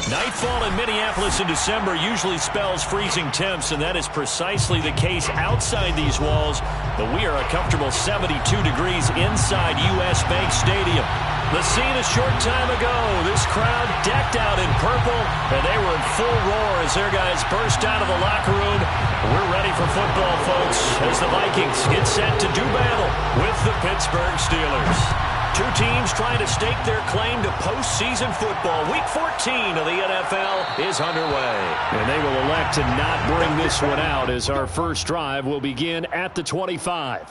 Nightfall in Minneapolis in December usually spells freezing temps, and that is precisely the case outside these walls. But we are a comfortable 72 degrees inside U.S. Bank Stadium. The scene a short time ago, this crowd decked out in purple, and they were in full roar as their guys burst out of the locker room. We're ready for football, folks, as the Vikings get set to do battle with the Pittsburgh Steelers. Two teams trying to stake their claim to postseason football. Week 14 of the NFL is underway. And they will elect to not bring this one out as our first drive will begin at the 25.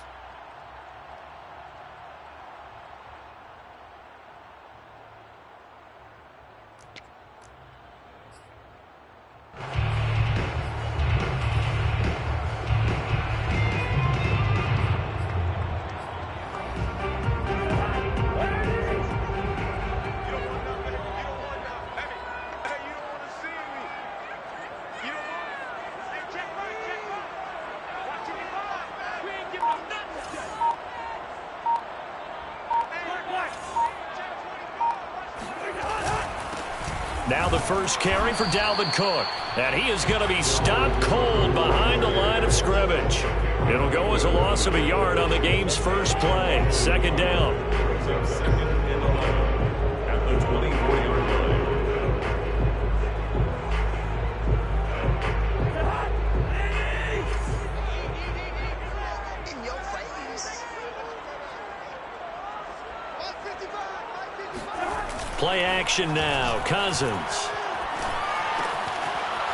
Now the first carry for Dalvin Cook. And he is going to be stopped cold behind the line of scrimmage. It'll go as a loss of a yard on the game's first play. Second down. At the 24-yard line. In your face. Play action now. Cousins.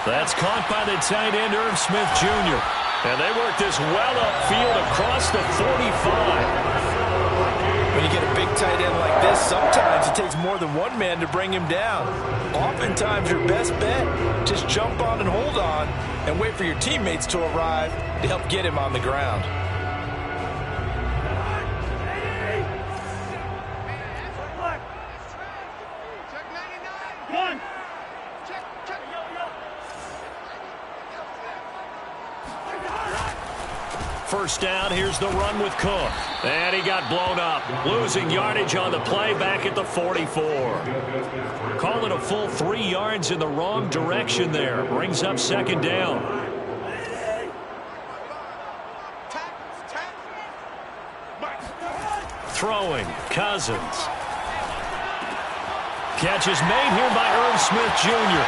That's caught by the tight end, Irv Smith Jr. And they work this well upfield across the 45. When you get a big tight end like this, sometimes it takes more than one man to bring him down. Oftentimes, your best bet, just jump on and hold on and wait for your teammates to arrive to help get him on the ground. First down, here's the run with Cook. And he got blown up. Losing yardage on the play back at the 44. Call it a full 3 yards in the wrong direction there. Brings up second down. Throwing, Cousins. Catch is made here by Irv Smith Jr.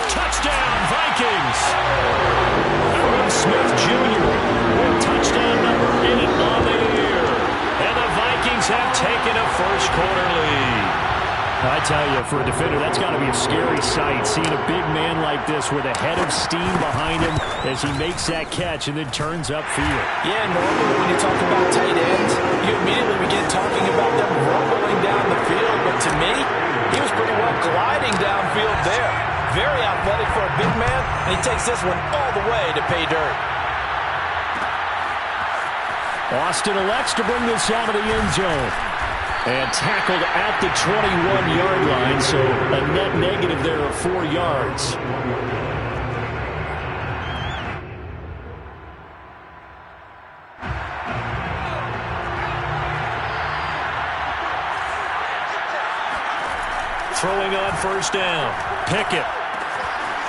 Touchdown, Vikings! Smith Jr. with touchdown number 8 on the year. And the Vikings have taken a first-quarter lead. I tell you, for a defender, that's got to be a scary sight, seeing a big man like this with a head of steam behind him as he makes that catch and then turns upfield. Yeah, normally when you talk about tight ends, you immediately begin talking about them rumbling down the field. But to me, he was pretty well gliding downfield there. Very athletic for a big man, and he takes this one all the way to pay dirt. Austin elects to bring this out of the end zone. And tackled at the 21-yard line, so a net negative there of 4 yards. Throwing on first down. Pickett.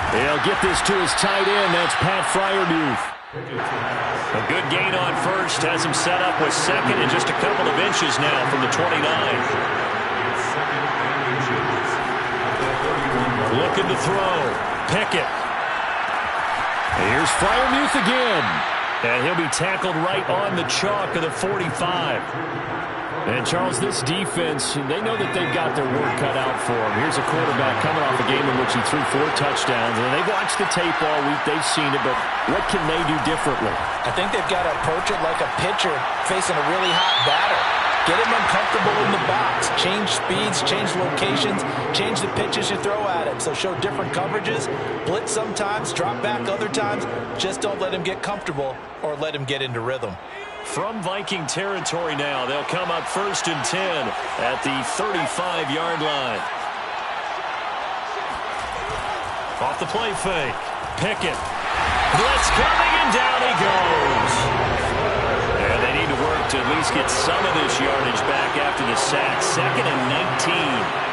He'll get this to his tight end. That's Pat Freiermuth. A good gain on first. Has him set up with second and just a couple of inches now from the 29. Looking to throw. Pickett. Here's Freiermuth again. And he'll be tackled right on the chalk of the 45. And, Charles, this defense, they know that they've got their work cut out for them. Here's a quarterback coming off a game in which he threw 4 touchdowns. And they've watched the tape all week. They've seen it, but what can they do differently? I think they've got to approach it like a pitcher facing a really hot batter. Get him uncomfortable in the box. Change speeds, change locations, change the pitches you throw at him. So show different coverages, blitz sometimes, drop back other times. Just don't let him get comfortable or let him get into rhythm. From Viking territory now, they'll come up 1st and 10 at the 35-yard line. Off the play fake. Pickett. Blitz coming, and down he goes. And they need to work to at least get some of this yardage back after the sack. 2nd and 19.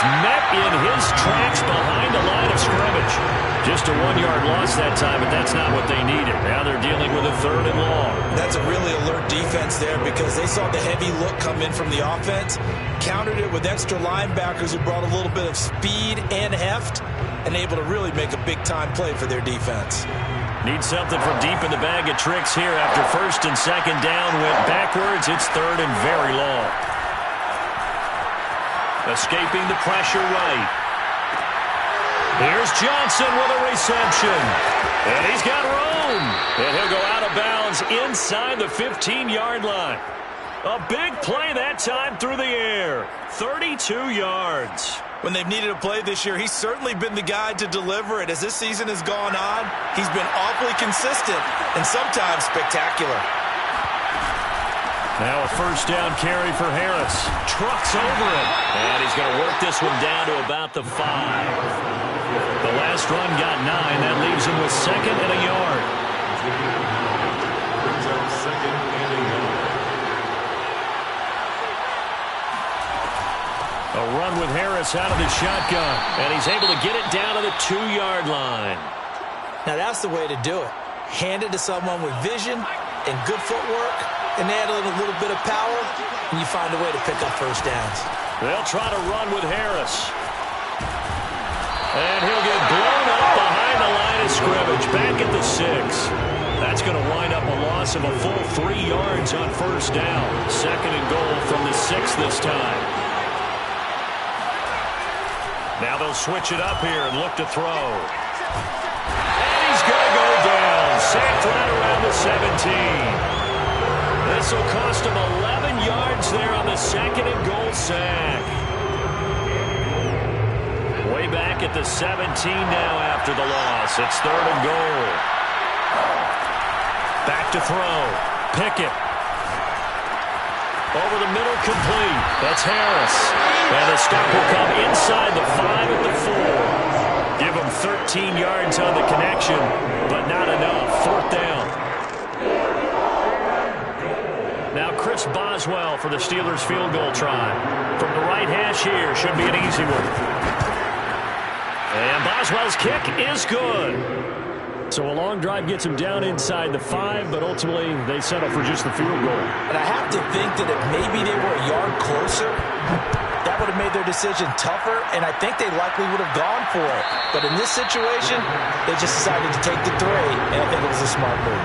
Met in his tracks behind the line of scrimmage. Just a 1-yard loss that time, but that's not what they needed. Now they're dealing with a 3rd and long. That's a really alert defense there because they saw the heavy look come in from the offense, countered it with extra linebackers who brought a little bit of speed and heft, and able to really make a big-time play for their defense. Need something from deep in the bag of tricks here after 1st and 2nd down. Went backwards. It's 3rd and very long. Escaping the pressure right. Here's Johnson with a reception. And he's got room. And he'll go out of bounds inside the 15-yard line. A big play that time through the air. 32 yards. When they've needed a play this year, he's certainly been the guy to deliver it. As this season has gone on, he's been awfully consistent and sometimes spectacular. Now a 1st down carry for Harris. Trucks over it. And he's going to work this one down to about the 5. The last run got 9. That leaves him with 2nd and a yard. A run with Harris out of the shotgun. And he's able to get it down to the 2-yard line. Now that's the way to do it. Hand it to someone with vision and good footwork, and add a little bit of power, and you find a way to pick up 1st downs. They'll try to run with Harris. And he'll get blown up behind the line of scrimmage, back at the 6. That's going to wind up a loss of a full 3 yards on 1st down. 2nd and goal from the 6 this time. Now they'll switch it up here and look to throw. And he's going to go down. Sacked right around the 17. This will cost him 11 yards there on the 2nd and goal sack. Way back at the 17 now after the loss. It's 3rd and goal. Back to throw. Pickett. Over the middle, complete. That's Harris. And the stop will come inside the 5 at the 4. Give him 13 yards on the connection, but not enough. 4th down. Now Chris Boswell for the Steelers field goal try. From the right hash here, should be an easy one. And Boswell's kick is good. So a long drive gets him down inside the 5, but ultimately they settle for just the field goal. And I have to think that if maybe they were a yard closer, that would have made their decision tougher, and I think they likely would have gone for it. But in this situation, they just decided to take the 3, and I think it was a smart move.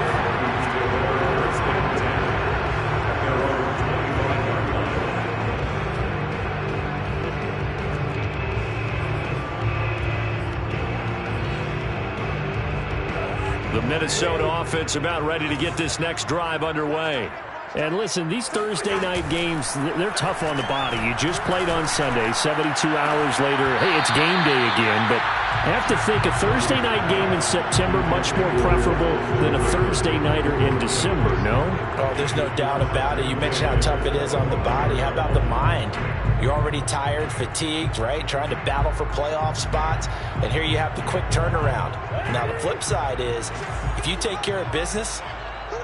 The Minnesota offense about ready to get this next drive underway. And listen, these Thursday night games, they're tough on the body. You just played on Sunday, 72 hours later. Hey, it's game day again, but I have to think a Thursday night game in September much more preferable than a Thursday nighter in December, no? Oh, there's no doubt about it. You mentioned how tough it is on the body. How about the mind? You're already tired, fatigued, right? Trying to battle for playoff spots, and here you have the quick turnaround. Now, the flip side is, if you take care of business,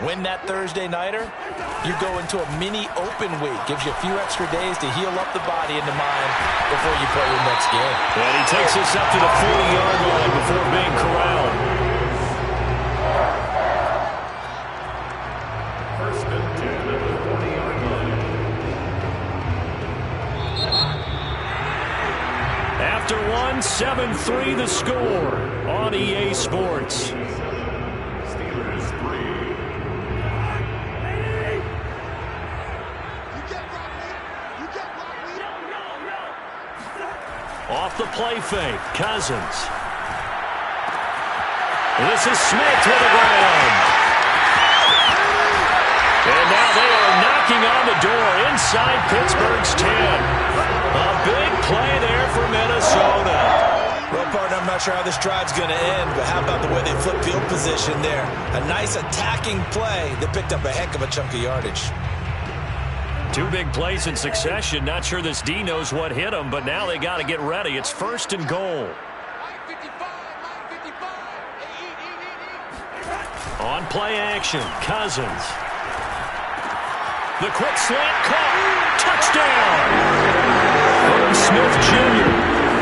win that Thursday nighter, you go into a mini open week. Gives you a few extra days to heal up the body and the mind before you play your next game. And he takes us up to the 40-yard line before being corralled. First and 10 at the 40-yard line. After 7-3 the score on EA Sports. Steelers 3. Off the play fake, Cousins. This is Smith with the ground. And now they are knocking on the door inside Pittsburgh's 10. A big play there for Minnesota. Well, partner, I'm not sure how this drive's going to end, but how about the way they flip field position there? A nice attacking play that picked up a heck of a chunk of yardage. Two big plays in succession. Not sure this D knows what hit them, but now they got to get ready. It's 1st and goal. 55, 55. On play action, Cousins. The quick slant caught. Touchdown! Irv Smith Jr.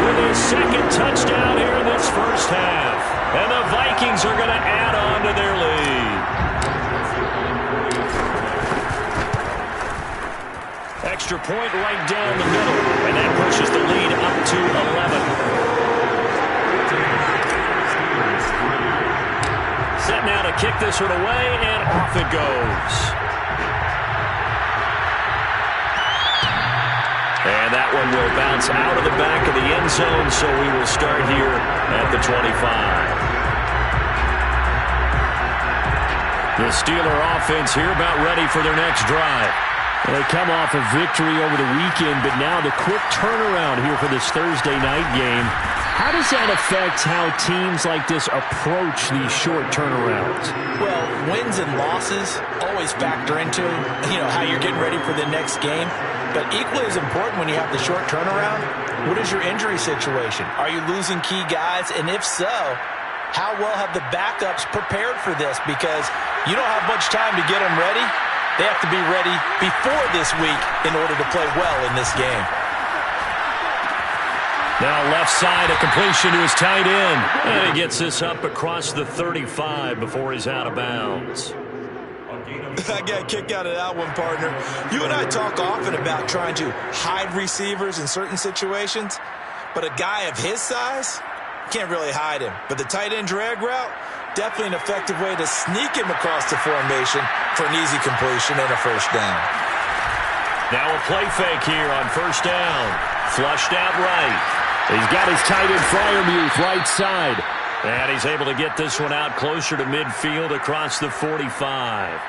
with his second touchdown here in this first half. And the Vikings are going to add on to their lead. Extra point right down the middle. And that pushes the lead up to 11. Set now to kick this one away, and off it goes. And that one will bounce out of the back of the end zone, so we will start here at the 25. The Steeler offense here about ready for their next drive. They come off a victory over the weekend, but now the quick turnaround here for this Thursday night game. How does that affect how teams like this approach these short turnarounds? Well, wins and losses always factor into, how you're getting ready for the next game. But equally as important when you have the short turnaround, what is your injury situation? Are you losing key guys? And if so, how well have the backups prepared for this? Because you don't have much time to get them ready. They have to be ready before this week in order to play well in this game. Now left side, a completion to his tight end. And he gets this up across the 35 before he's out of bounds. I got a kick out of that one, partner. You and I talk often about trying to hide receivers in certain situations, but a guy of his size can't really hide him. But the tight end drag route, definitely an effective way to sneak him across the formation for an easy completion and a first down. Now a play fake here on first down. Flushed out right. He's got his tight end Freiermuth right side. And he's able to get this one out closer to midfield across the 45.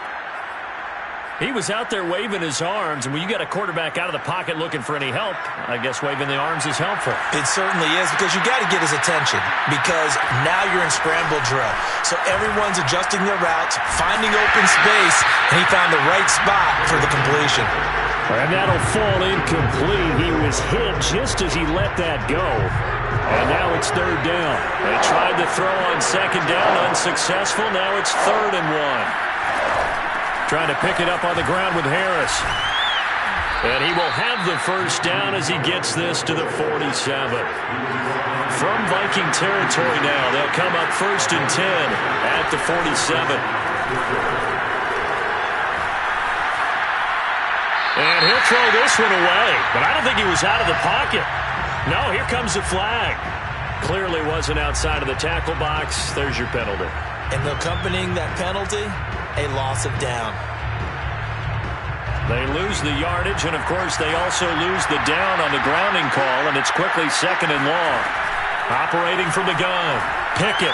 He was out there waving his arms, and when you got a quarterback out of the pocket looking for any help, I guess waving the arms is helpful. It certainly is, because you got to get his attention, because now you're in scramble drill. So everyone's adjusting their routes, finding open space, and he found the right spot for the completion. And that'll fall incomplete. He was hit just as he let that go. And now it's third down. They tried to throw on second down, unsuccessful. Now it's 3rd and 1. Trying to pick it up on the ground with Harris. And he will have the first down as he gets this to the 47. From Viking territory now, they'll come up 1st and 10 at the 47. And he'll throw this one away, but I don't think he was out of the pocket. No, here comes the flag. Clearly wasn't outside of the tackle box. There's your penalty. And accompanying that penalty, a loss of down. They lose the yardage, and of course they also lose the down on the grounding call, and it's quickly 2nd and long. Operating from the gun. Pickett.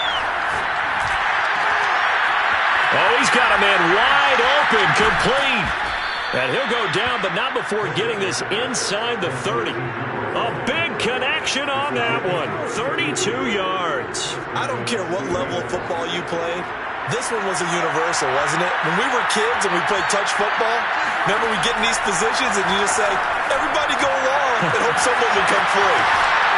Oh, he's got a man wide open, complete. And he'll go down, but not before getting this inside the 30. A big connection on that one. 32 yards. I don't care what level of football you played. This one was a universal, wasn't it? When we were kids and we played touch football, remember we get in these positions and you just say, everybody go along and hope someone will come free.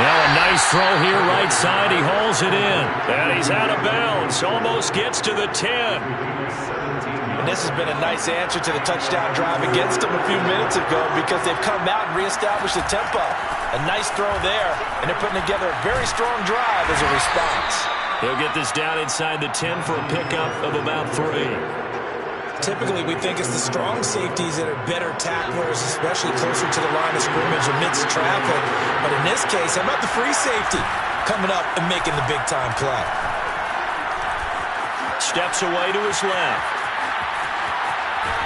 Now a nice throw here right side. He hauls it in. And he's out of bounds. Almost gets to the 10. And this has been a nice answer to the touchdown drive against them a few minutes ago, because they've come out and reestablished the tempo. A nice throw there, and they're putting together a very strong drive as a response. He'll get this down inside the 10 for a pickup of about 3. Typically, we think it's the strong safeties that are better tacklers, especially closer to the line of scrimmage amidst traffic. But in this case, how about the free safety coming up and making the big-time play? Steps away to his left.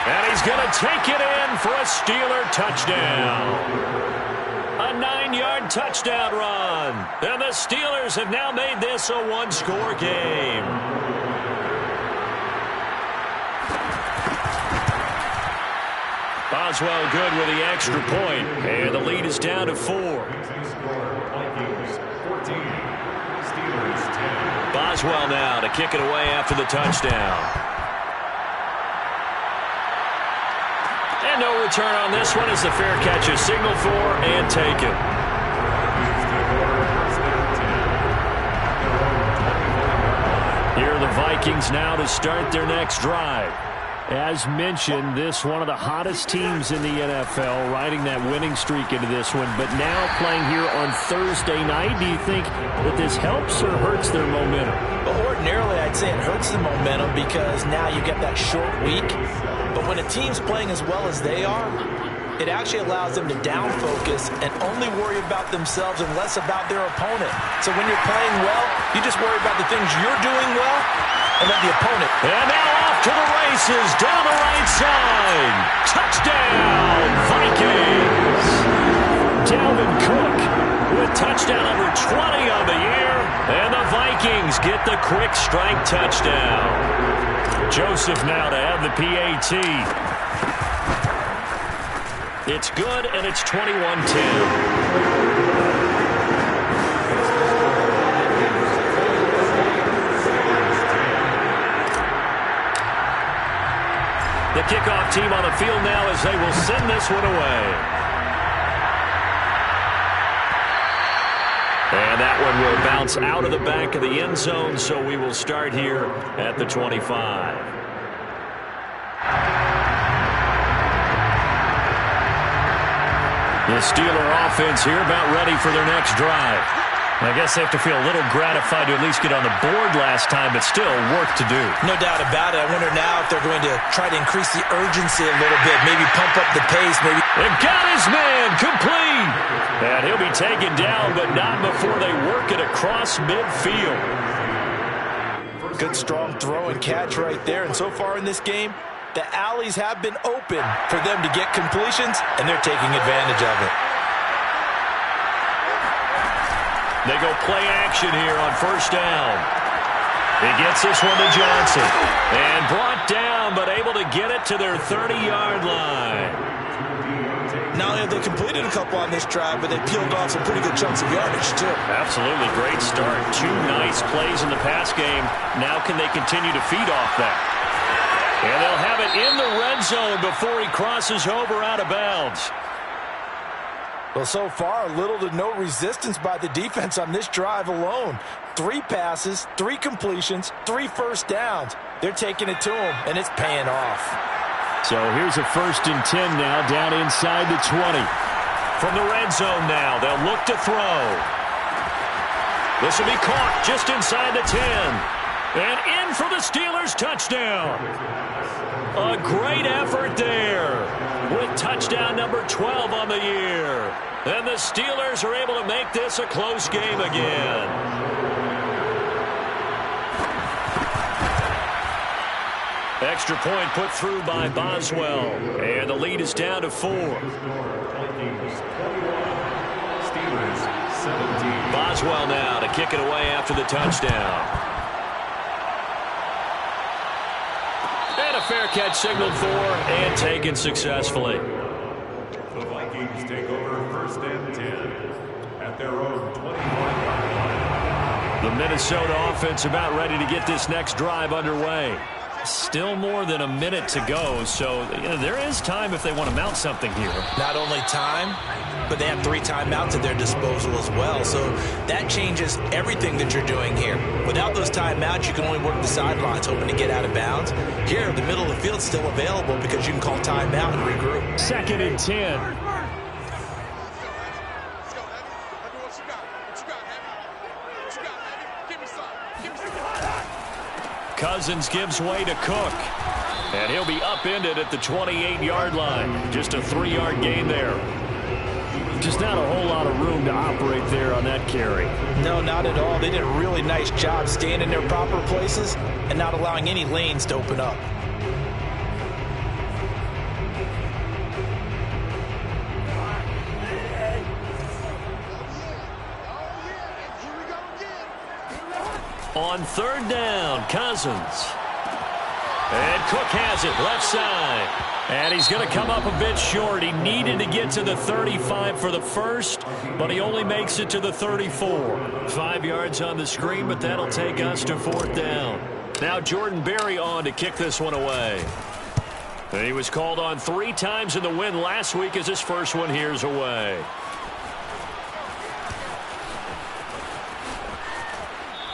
And he's going to take it in for a Steeler touchdown. A 9-yard touchdown run. And the Steelers have now made this a one-score game. Boswell good with the extra point. And the lead is down to 4. Boswell now to kick it away after the touchdown. And no return on this one as the fair catch is signaled for and taken. Here are the Vikings now to start their next drive. As mentioned, this one of the hottest teams in the NFL, riding that winning streak into this one, but now playing here on Thursday night. Do you think that this helps or hurts their momentum? Well, ordinarily, I'd say it hurts the momentum because now you get that short week. But when a team's playing as well as they are, it actually allows them to down focus and only worry about themselves and less about their opponent. So when you're playing well, you just worry about the things you're doing well and let the opponent. And now off to the races down the right side. Touchdown, Vikings. Dalvin Cook with touchdown number 20 on the year. And the Vikings get the quick strike touchdown. Joseph now to have the PAT. It's good, and it's 21-10. The kickoff team on the field now as they will send this one away. And that one will bounce out of the back of the end zone, so we will start here at the 25. The Steeler offense here about ready for their next drive. I guess they have to feel a little gratified to at least get on the board last time, but still work to do. No doubt about it. I wonder now if they're going to try to increase the urgency a little bit, maybe pump up the pace. Maybe. They've got his man complete. And he'll be taken down, but not before they work it across midfield. Good strong throw and catch right there. And so far in this game, the alleys have been open for them to get completions, and they're taking advantage of it. They go play action here on first down. He gets this one to Johnson. And brought down, but able to get it to their 30-yard line. Not only have they completed a couple on this drive, but they peeled off some pretty good chunks of yardage, too. Absolutely great start. Two nice plays in the pass game. Now can they continue to feed off that? And they'll have it in the red zone before he crosses over out of bounds. Well, so far, little to no resistance by the defense on this drive alone. 3 passes, 3 completions, 3 first downs. They're taking it to him, and it's paying off. So here's a 1st and 10 now, down inside the 20. From the red zone now, they'll look to throw. This will be caught just inside the 10. And in for the Steelers' touchdown. A great effort there with touchdown number 12 on the year. And the Steelers are able to make this a close game again. Extra point put through by Boswell. And the lead is down to 4. Steelers 17. Boswell now to kick it away after the touchdown. And a fair catch signaled for and taken successfully. The Vikings take over 1st and 10 at their own 21-yard line. The Minnesota offense about ready to get this next drive underway. Still more than a minute to go, so there is time if they want to mount something here. Not only time, but they have 3 timeouts at their disposal as well. So that changes everything that you're doing here. Without those timeouts, you can only work the sidelines, hoping to get out of bounds. Here, the middle of the field's still available because you can call timeout and regroup. 2nd and 10. Cousins gives way to Cook. And he'll be upended at the 28-yard line. Just a 3-yard gain there. Just not a whole lot of room to operate there on that carry. No, not at all. They did a really nice job staying in their proper places and not allowing any lanes to open up. On 3rd down, Cousins. And Cook has it, left side. And he's going to come up a bit short. He needed to get to the 35 for the first, but he only makes it to the 34. 5 yards on the screen, but that'll take us to 4th down. Now Jordan Berry on to kick this one away. And he was called on 3 times in the win last week as his first one here's away.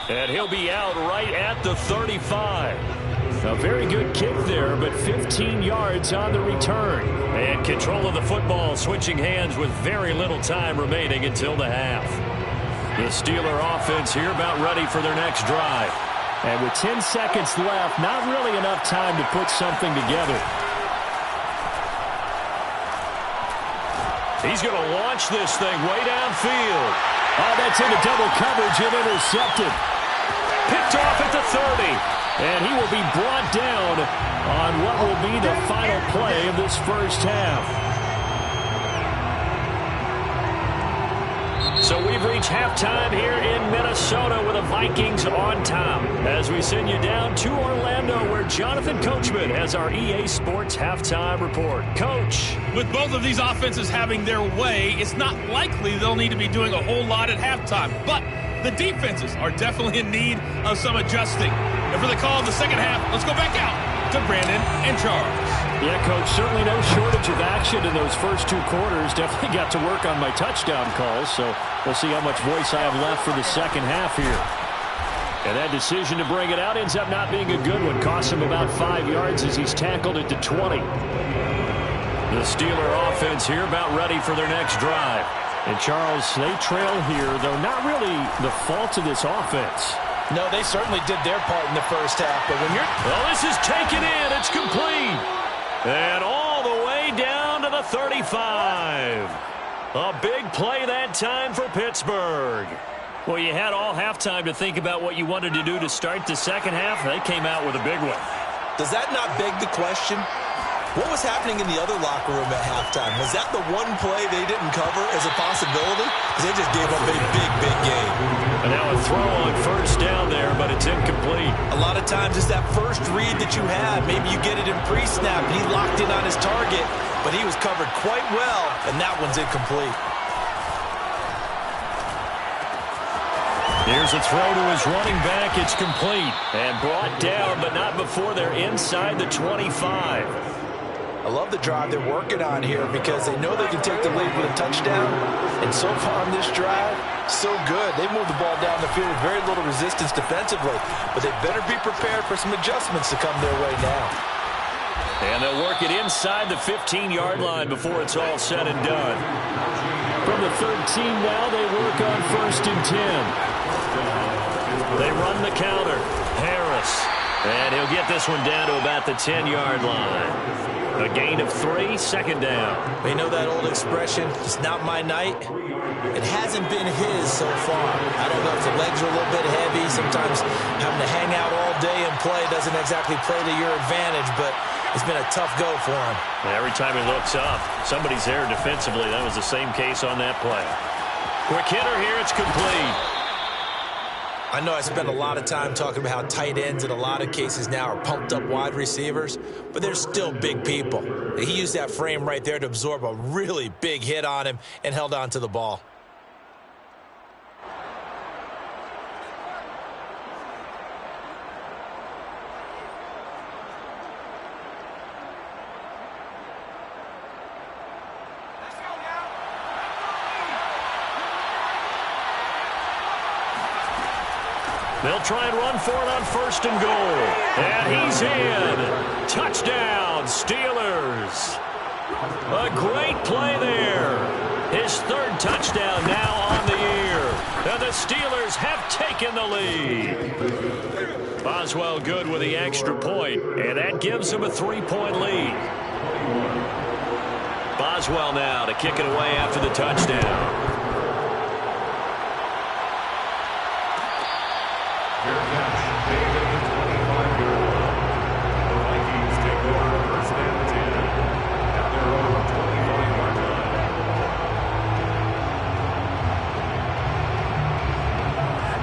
And he'll be out right at the 35. A very good kick there, but 15 yards on the return. And control of the football switching hands with very little time remaining until the half. The Steeler offense here about ready for their next drive. And with 10 seconds left, not really enough time to put something together. He's going to launch this thing way downfield. Oh, that's into double coverage and intercepted. Picked off at the 30. And he will be brought down on what will be the final play of this first half. So we've reached halftime here in Minnesota with the Vikings on top. As we send you down to Orlando, where Jonathan Coachman has our EA Sports halftime report. Coach. With both of these offenses having their way, it's not likely they'll need to be doing a whole lot at halftime. But the defenses are definitely in need of some adjusting. And for the call of the second half, let's go back out to Brandon and Charles. Yeah, Coach, certainly no shortage of action in those first two quarters. Definitely got to work on my touchdown calls, so we'll see how much voice I have left for the second half here. And that decision to bring it out ends up not being a good one. Costs him about 5 yards as he's tackled at the 20. The Steeler offense here about ready for their next drive. And Charles, they trail here, though not really the fault of this offense. No, they certainly did their part in the first half, but when you're... Well, this is taken in. It's complete. And all the way down to the 35. A big play that time for Pittsburgh. Well, you had all halftime to think about what you wanted to do to start the second half. They came out with a big one. Does that not beg the question? What was happening in the other locker room at halftime? Was that the one play they didn't cover as a possibility? Because they just gave up a big, big game. And now a throw on first down there, but it's incomplete. A lot of times it's that first read that you had. Maybe you get it in pre-snap, and he locked in on his target, but he was covered quite well, and that one's incomplete. Here's a throw to his running back. It's complete. And brought down, but not before they're inside the 25. I love the drive they're working on here because they know they can take the lead with a touchdown. And so far on this drive, so good. They moved the ball down the field with very little resistance defensively. But they better be prepared for some adjustments to come their way now. And they'll work it inside the 15-yard line before it's all said and done. From the 13 now, they work on 1st and 10. They run the counter. Harris. And he'll get this one down to about the 10-yard line. A gain of 3, second down. You know that old expression, it's not my night? It hasn't been his so far. I don't know if the legs are a little bit heavy. Sometimes having to hang out all day and play doesn't exactly play to your advantage, but it's been a tough go for him. Every time he looks up, somebody's there defensively. That was the same case on that play. Quick hitter here, it's complete. I know I spend a lot of time talking about how tight ends in a lot of cases now are pumped up wide receivers, but they're still big people. He used that frame right there to absorb a really big hit on him and held on to the ball. They'll try and run for it on 1st and goal. And he's in. Touchdown, Steelers. A great play there. His 3rd touchdown now on the year. And the Steelers have taken the lead. Boswell good with the extra point, and that gives him a 3-point lead. Boswell now to kick it away after the touchdown.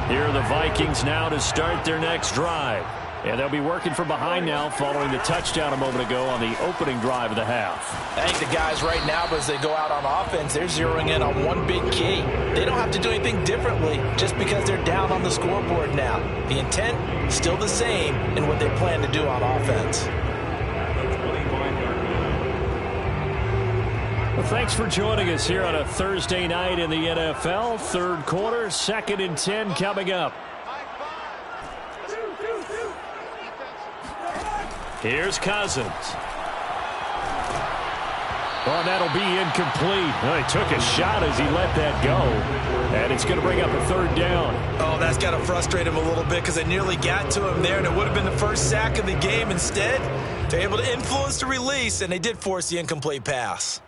Here are the Vikings now to start their next drive. And they'll be working from behind now following the touchdown a moment ago on the opening drive of the half. I think the guys right now, as they go out on offense, they're zeroing in on one big key. They don't have to do anything differently just because they're down on the scoreboard now. The intent, still the same in what they plan to do on offense. Well, thanks for joining us here on a Thursday night in the NFL. 3rd quarter, 2nd and 10 coming up. Here's Cousins. Well, that'll be incomplete. Well, he took a shot as he let that go. And it's going to bring up a third down. Oh, that's got to frustrate him a little bit because they nearly got to him there, and it would have been the first sack of the game. Instead, they're able to influence the release, and they did force the incomplete pass.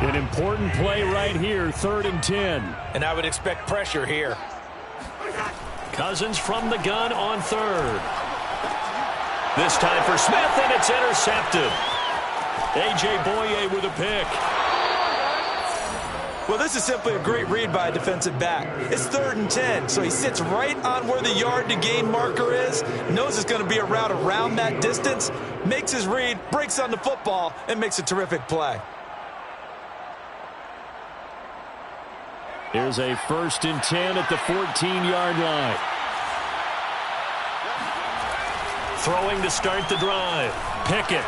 An important play right here, 3rd and 10. And I would expect pressure here. Cousins from the gun on 3rd. This time for Smith, and it's intercepted. A.J. Boye with a pick. Well, this is simply a great read by a defensive back. It's 3rd and 10, so he sits right on where the yard-to-gain marker is, knows it's going to be a route around that distance, makes his read, breaks on the football, and makes a terrific play. Here's a 1st and 10 at the 14-yard line. Throwing to start the drive. Pickett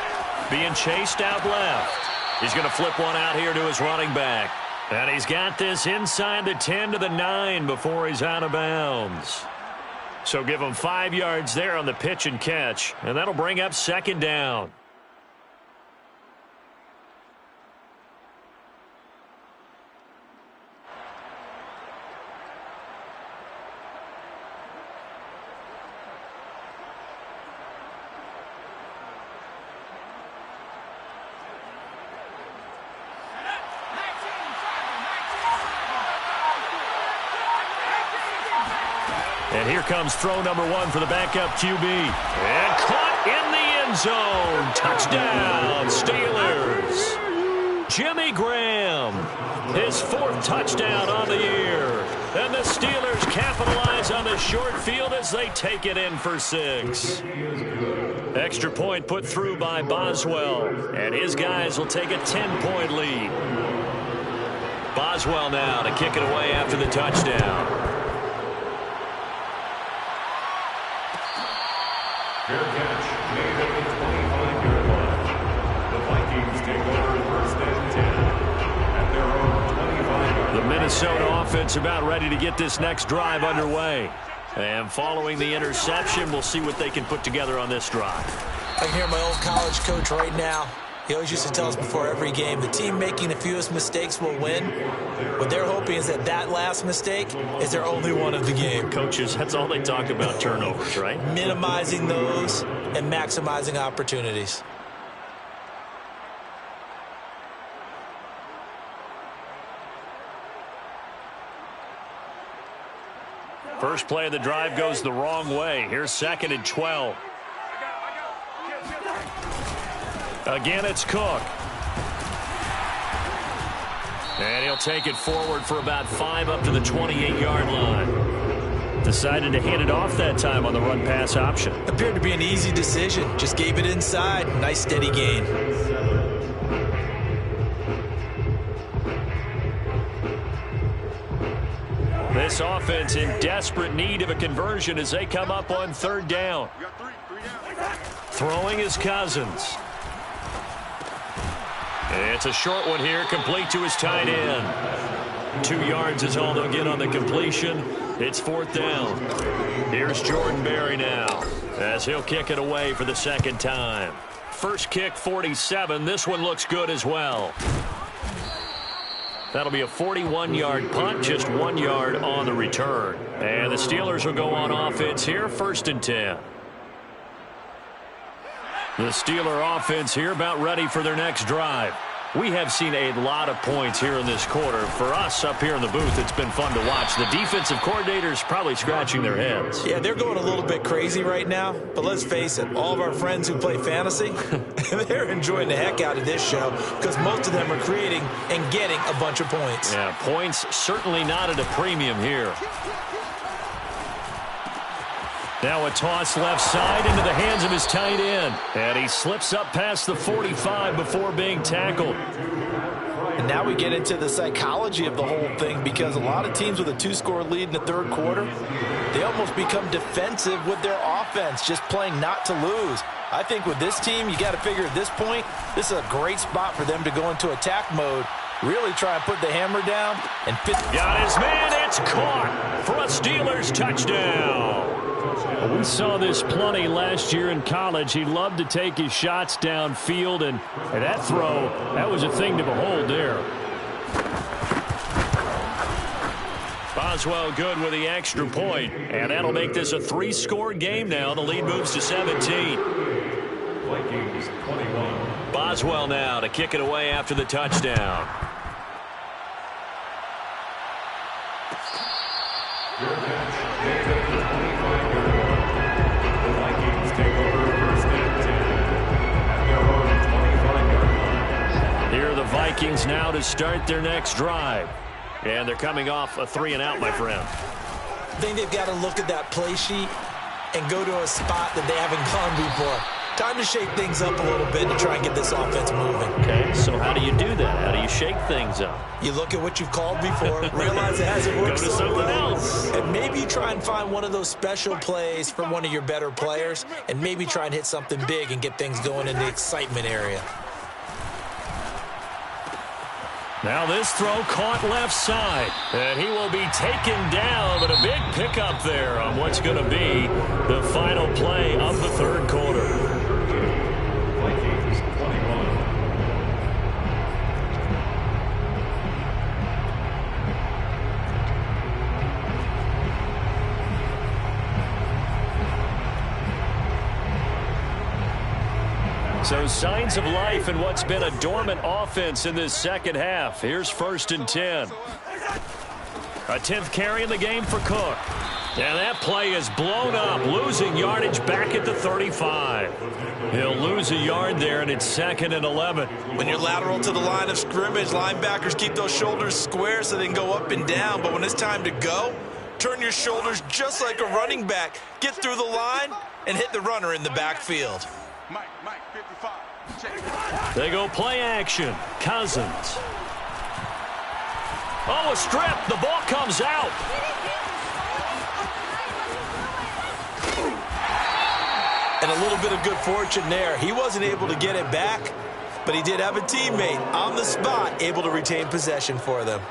being chased out left. He's going to flip one out here to his running back. And he's got this inside the 10 to the 9 before he's out of bounds. So give him 5 yards there on the pitch and catch. And that'll bring up 2nd down. And here comes throw number 1 for the backup QB. And caught in the end zone. Touchdown, Steelers. Jimmy Graham, his 4th touchdown on the year. And the Steelers capitalize on the short field as they take it in for 6. Extra point put through by Boswell. And his guys will take a 10-point lead. Boswell now to kick it away after the touchdown. Fair catch made at the 25-yard line. The Vikings take over 1st and 10 at their own 25-yard line. The Minnesota offense about ready to get this next drive underway. And following the interception, we'll see what they can put together on this drive. I can hear my old college coach right now. He always used to tell us before every game, the team making the fewest mistakes will win. What they're hoping is that last mistake is their only one of the game. Coaches, that's all they talk about, turnovers, right? Minimizing those and maximizing opportunities. First play of the drive goes the wrong way. Here's 2nd and 12. Again, it's Cook. And he'll take it forward for about 5 up to the 28-yard line. Decided to hand it off that time on the run-pass option. Appeared to be an easy decision. Just gave it inside. Nice steady gain. This offense in desperate need of a conversion as they come up on 3rd down. Throwing is Cousins. It's a short one here, complete to his tight end. 2 yards is all they'll get on the completion. It's 4th down. Here's Jordan Berry now as he'll kick it away for the 2nd time. First kick, 47. This one looks good as well. That'll be a 41-yard punt, just 1 yard on the return. And the Steelers will go on offense here, 1st and 10. The Steeler offense here about ready for their next drive. We have seen a lot of points here in this quarter. For us up here in the booth, it's been fun to watch. The defensive coordinators probably scratching their heads. Yeah, they're going a little bit crazy right now. But let's face it, all of our friends who play fantasy, they're enjoying the heck out of this show because most of them are creating and getting a bunch of points. Yeah, points certainly not at a premium here. Now a toss left side into the hands of his tight end. And he slips up past the 45 before being tackled. And now we get into the psychology of the whole thing because a lot of teams with a 2-score lead in the 3rd quarter, they almost become defensive with their offense, just playing not to lose. I think with this team, you got to figure at this point, this is a great spot for them to go into attack mode, really try and put the hammer down and fit. Got his man. It's caught for a Steelers touchdown. Well, we saw this plenty last year in college. He loved to take his shots downfield, and that throw, that was a thing to behold there. Boswell good with the extra point, and that'll make this a 3-score game now. The lead moves to 17. Vikings 21. Boswell now to kick it away after the touchdown. Your catch makes it the 25-yard line. The Vikings take over first and 10 at their own 25-yard line. Here are the Vikings now to start their next drive. And they're coming off a 3-and-out, my friend. I think they've got to look at that play sheet and go to a spot that they haven't gone before. Time to shake things up a little bit to try and get this offense moving. Okay, so how do you do that? How do you shake things up? You look at what you've called before, realize it hasn't worked Go to so something well, else. and maybe you try and find one of those special plays from one of your better players, and maybe try and hit something big and get things going in the excitement area. Now this throw caught left side, and he will be taken down, but a big pickup there on what's going to be the final play of the third quarter. Vikings 21. So signs of life in what's been a dormant offense in this second half. Here's 1st and 10. A 10th carry in the game for Cook. And that play is blown up, losing yardage back at the 35. He'll lose a yard there, and it's 2nd and 11. When you're lateral to the line of scrimmage, linebackers keep those shoulders square so they can go up and down. But when it's time to go, turn your shoulders just like a running back. Get through the line and hit the runner in the backfield. Mike, 55. Check. They go play action. Cousins. Oh, a strip. The ball comes out. And a little bit of good fortune there. He wasn't able to get it back, but he did have a teammate on the spot able to retain possession for them.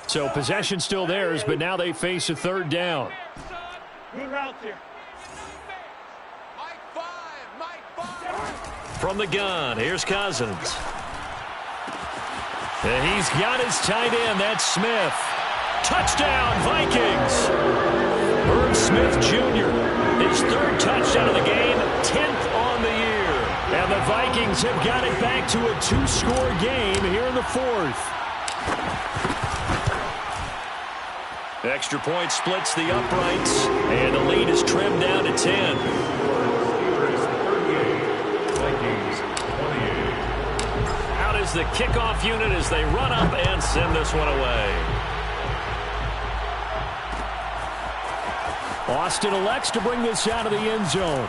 So possession still theirs, but now they face a 3rd down. Good route there. Mike 5. From the gun, here's Cousins. And he's got his tight end. That's Smith. Touchdown, Vikings. Herb Smith Jr., his 3rd touchdown of the game, 10th on the year. And the Vikings have got it back to a 2-score game here in the 4th. Extra point splits the uprights, and the lead is trimmed down to 10. Steelers 38. Vikings 28. Out is the kickoff unit as they run up and send this one away. Austin elects to bring this out of the end zone.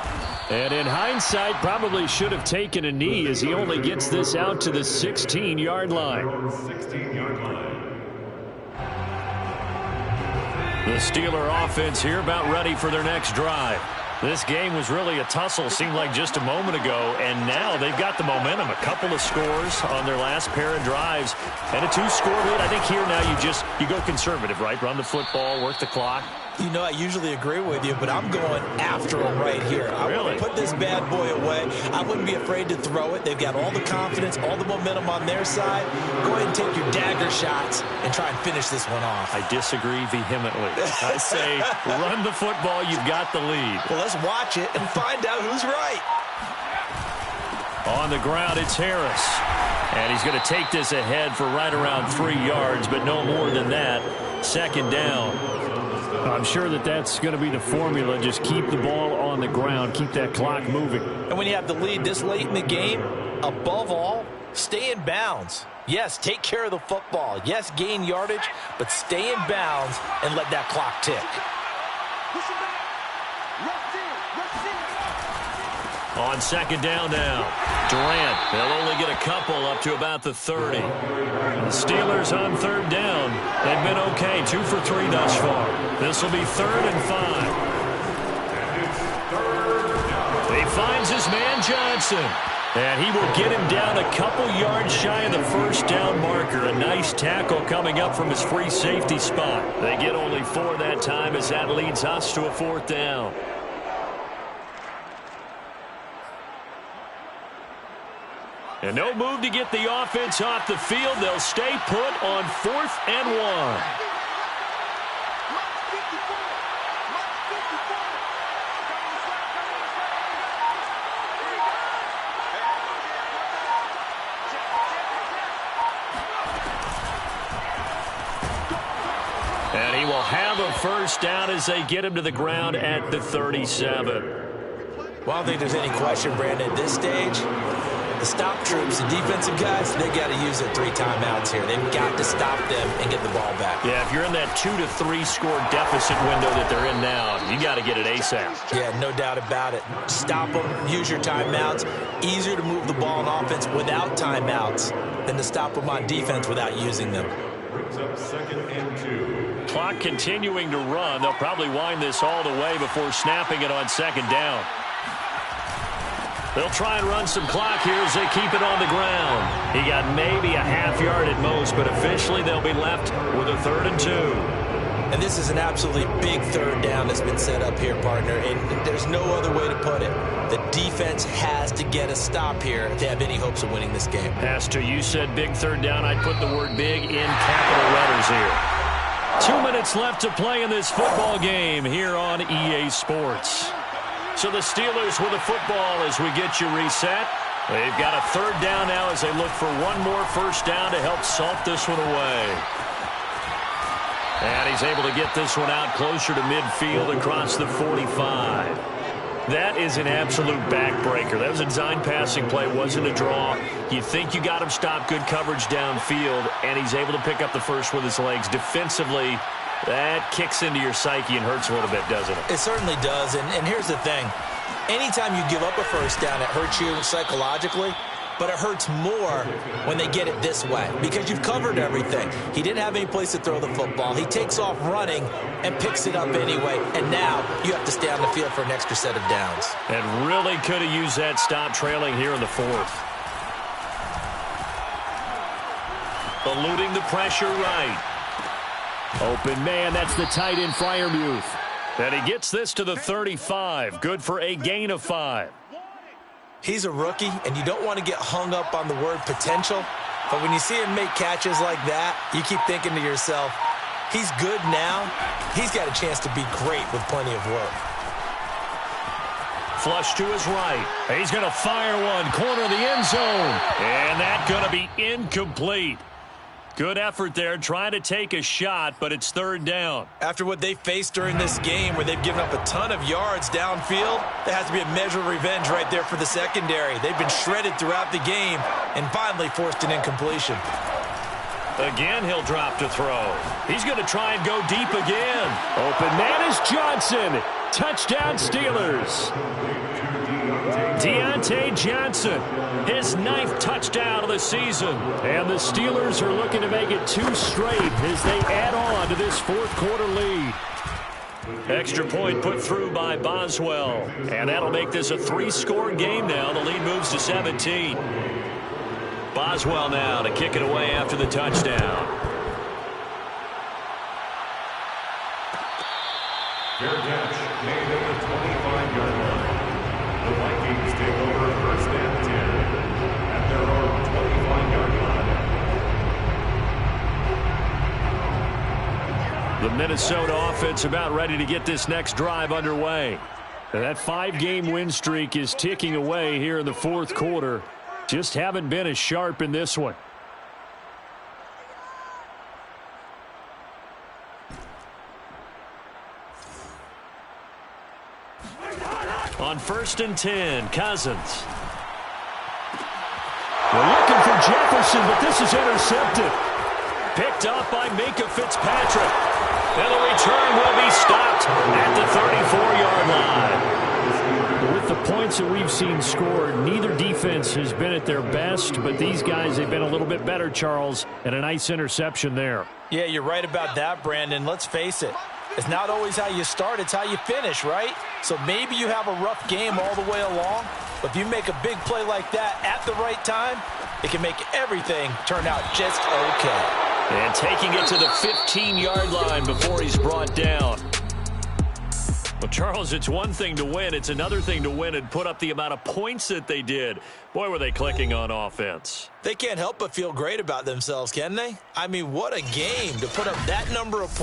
And in hindsight, probably should have taken a knee as he only gets this out to the 16-yard line. 16-yard line. The Steeler offense here about ready for their next drive. This game was really a tussle, seemed like just a moment ago, and now they've got the momentum. A couple of scores on their last pair of drives, and a 2-score lead. I think here now you go conservative, right? Run the football, work the clock. You know, I usually agree with you, but I'm going after him right here. I want to put this bad boy away. I wouldn't be afraid to throw it. They've got all the confidence, all the momentum on their side. Go ahead and take your dagger shots and try and finish this one off. I disagree vehemently. I say run the football. You've got the lead. Well, let's watch it and find out who's right. On the ground, it's Harris. And he's going to take this ahead for right around 3 yards, but no more than that. 2nd down. I'm sure that's going to be the formula. Just keep the ball on the ground. Keep that clock moving. And when you have the lead this late in the game, above all, stay in bounds. Yes, take care of the football. Yes, gain yardage, but stay in bounds and let that clock tick. On 2nd down now, Durant. They'll only get a couple up to about the 30. The Steelers on third down. They've been okay, 2 for 3 thus far. This will be 3rd and 5. He finds his man Johnson. And he will get him down a couple yards shy of the first down marker. A nice tackle coming up from his free safety spot. They get only 4 that time as that leads us to a 4th down. And no move to get the offense off the field. They'll stay put on 4th and 1. And he will have a first down as they get him to the ground at the 37. Well, I don't think there's any question, Brandon, at this stage. The stop troops, the defensive guys, they got to use their 3 timeouts here. They've got to stop them and get the ball back. Yeah, if you're in that 2 to 3 score deficit window that they're in now, you got to get it ASAP. Yeah, no doubt about it. Stop them, use your timeouts. Easier to move the ball on offense without timeouts than to stop them on defense without using them. Brings up 2nd and 2. Clock continuing to run. They'll probably wind this all the way before snapping it on 2nd down. They'll try and run some clock here as they keep it on the ground. He got maybe a half yard at most, but officially they'll be left with a 3rd and 2. And this is an absolutely big 3rd down that's been set up here, partner, and there's no other way to put it. The defense has to get a stop here if they have any hopes of winning this game. Pastor, you said big 3rd down. I'd put the word big in capital letters here. 2 minutes left to play in this football game here on EA Sports. So the Steelers with the football as we get you reset. They've got a 3rd down now as they look for one more first down to help salt this one away. And he's able to get this one out closer to midfield across the 45. That is an absolute backbreaker. That was a design passing play, wasn't a draw. You think you got him stopped, good coverage downfield, and he's able to pick up the first with his legs. Defensively, that kicks into your psyche and hurts a little bit, doesn't it? It certainly does, and here's the thing. Anytime you give up a first down, it hurts you psychologically, but it hurts more when they get it this way because you've covered everything. He didn't have any place to throw the football. He takes off running and picks it up anyway, and now you have to stay on the field for an extra set of downs. And really could have used that stop trailing here in the 4th. Eluding the pressure right. Open man, that's the tight end Freiermuth. And he gets this to the 35. Good for a gain of 5. He's a rookie, and you don't want to get hung up on the word potential. But when you see him make catches like that, you keep thinking to yourself, he's good now. He's got a chance to be great with plenty of work. Flush to his right. He's going to fire one. Corner of the end zone. And that's going to be incomplete. Good effort there, trying to take a shot, but it's 3rd down. After what they faced during this game where they've given up a ton of yards downfield, there has to be a measure of revenge right there for the secondary. They've been shredded throughout the game and finally forced an incompletion. Again, he'll drop to throw. He's going to try and go deep again. Open man is Johnson. Touchdown, Steelers. Deontay Johnson, his 9th touchdown of the season. And the Steelers are looking to make it 2 straight as they add on to this 4th quarter lead. Extra point put through by Boswell. And that'll make this a 3-score game now. The lead moves to 17. Boswell now to kick it away after the touchdown. Fair catch made at the 25-yard line. The Vikings take over 1st and 10 at their own 25-yard line. The Minnesota offense about ready to get this next drive underway. And that 5-game win streak is ticking away here in the 4th quarter. Just haven't been as sharp in this one. On 1st and 10, Cousins. We're looking for Jefferson, but this is intercepted. Picked up by Minka Fitzpatrick. And the return will be stopped at the 34-yard line. With With the points that we've seen scored, neither defense has been at their best, but these guys have been a little bit better, Charles, and a nice interception there. Yeah, you're right about that, Brandon. Let's face it. It's not always how you start, it's how you finish, right? So maybe you have a rough game all the way along, but if you make a big play like that at the right time, it can make everything turn out just okay. And taking it to the 15-yard line before he's brought down. Well, Charles, it's one thing to win. It's another thing to win and put up the amount of points that they did. Boy, were they clicking on offense. They can't help but feel great about themselves, can they? I mean, what a game to put up that number of points.